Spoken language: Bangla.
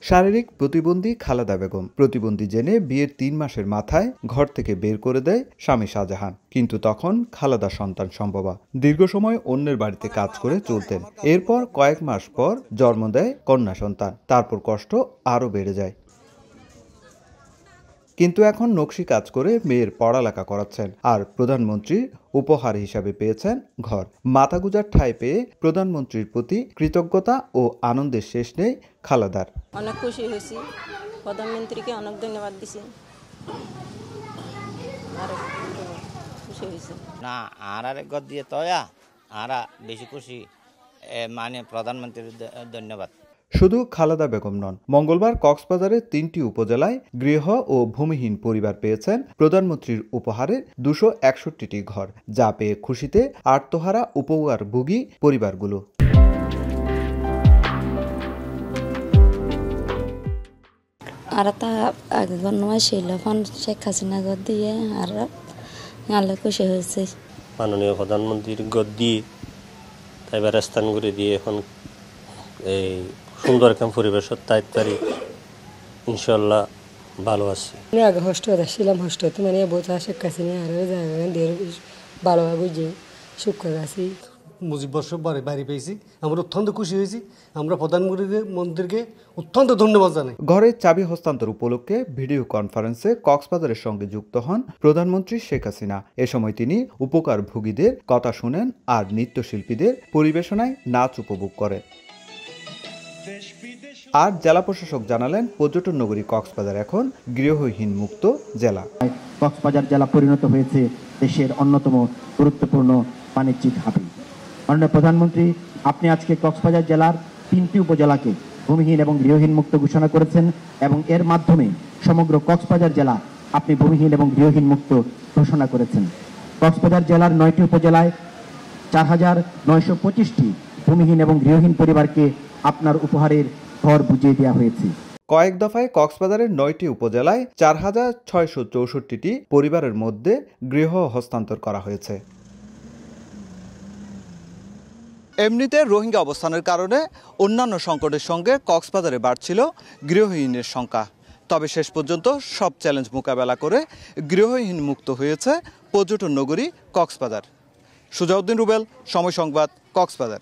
শারীরিক প্রতিবন্ধী খালেদা বেগম প্রতিবন্ধী জেনে বিয়ের ৩ মাসের মাথায় ঘর থেকে বের করে দেয় স্বামী শাহজাহান। কিন্তু তখন খালেদা সন্তান সম্ভবা। দীর্ঘ সময় অন্যের বাড়িতে কাজ করে চলতেন। এরপর কয়েক মাস পর জন্ম দেয় কন্যা সন্তান। তারপর কষ্ট আরও বেড়ে যায়। কিন্তু এখন নকশি কাজ করে মেয়ের পড়ালেখা করাচ্ছেন, আর প্রধানমন্ত্রীর উপহার হিসাবে পেয়েছেন ঘর। মাথা গুঁজার ঠাঁই পেয়ে প্রধানমন্ত্রীর প্রতি কৃতজ্ঞতা ও আনন্দের শেষ নেই খালেদার। অনেক খুশি হয়েছি, প্রধানমন্ত্রীকে অনেক ধন্যবাদ দিছি। খুশি হয়েছি না আর ঘর দিয়ে তয়া আর বেশি খুশি, মানে প্রধানমন্ত্রীর ধন্যবাদ। শুধু খালেদা বেগম নন, মঙ্গলবার কক্সবাজারের ৩টি উপজেলায় গৃহ ও ভূমিহীন পরিবার পেয়েছেন প্রধানমন্ত্রীর উপহারে ২৬১টি ঘর, যা পেয়ে খুশিতে আত্মহারা উপকারভোগী পরিবারগুলো। আর তা আগে নয় ছিল, এখন শেখ হাসিনা ঘর দিয়ে আর আল্লাহ খুশি হয়েছে। মাননীয় প্রধানমন্ত্রীর ঘর দিয়ে তাই স্থান করে দিয়ে এখন এই সুন্দর একটা পরিবেশের তাইতারি ইনশাল্লাহ ভালো আছি। আমি আগে হোস্টেলে ছিলাম, হোস্টেলে মানে বোঝা শেখ হাসিনা আর ভালোভাবে বুঝে সুখ আছি। মুজিব বর্ষ বাড়ি পেয়েছি, আমরা অত্যন্ত খুশি হয়েছি। আমরা প্রধানমন্ত্রীকে অত্যন্ত ধন্যবাদ জানাই। ঘরের চাবি হস্তান্তর উপলক্ষে ভিডিও কনফারেন্সে কক্সবাজারের সঙ্গে যুক্ত হন প্রধানমন্ত্রী শেখ হাসিনা। এ সময় তিনি উপকারভোগীদের কথা শুনেন আর নৃত্যশিল্পীদের পরিবেশনায় নাচ উপভোগ করেন। আর জেলা প্রশাসক জানালেন, পর্যটন নগরী কক্সবাজার এখন গৃহহীন মুক্ত জেলা। কক্সবাজার জেলা পরিণত হয়েছে দেশের অন্যতম গুরুত্বপূর্ণ বাণিজ্যিক হাবে। মাননীয় প্রধানমন্ত্রী, আপনি আজকে কক্সবাজার জেলার 3টি উপজেলাকে ভূমিহীন এবং গৃহহীন মুক্ত ঘোষণা করেছেন এবং এর মাধ্যমে সমগ্র কক্সবাজার জেলা আপনি ভূমিহীন এবং গৃহহীন মুক্ত ঘোষণা করেছেন। কক্সবাজার জেলার 9টি উপজেলায় 4,925টি ভূমিহীন এবং গৃহহীন পরিবারকে আপনার উপহারের ঘর বুঝিয়ে দেওয়া হয়েছে। কয়েক দফায় কক্সবাজারের 9টি উপজেলায় 4,664টি পরিবারের মধ্যে গৃহ হস্তান্তর করা হয়েছে। এমনিতে রোহিঙ্গা অবস্থানের কারণে অন্যান্য সংকটের সঙ্গে কক্সবাজারে বাড়ছিল গৃহহীনের সংখ্যা। তবে শেষ পর্যন্ত সব চ্যালেঞ্জ মোকাবেলা করে গৃহহীন মুক্ত হয়েছে পর্যটন নগরী কক্সবাজার। সুজাউদ্দিন রুবেল, সময় সংবাদ, কক্সবাজার।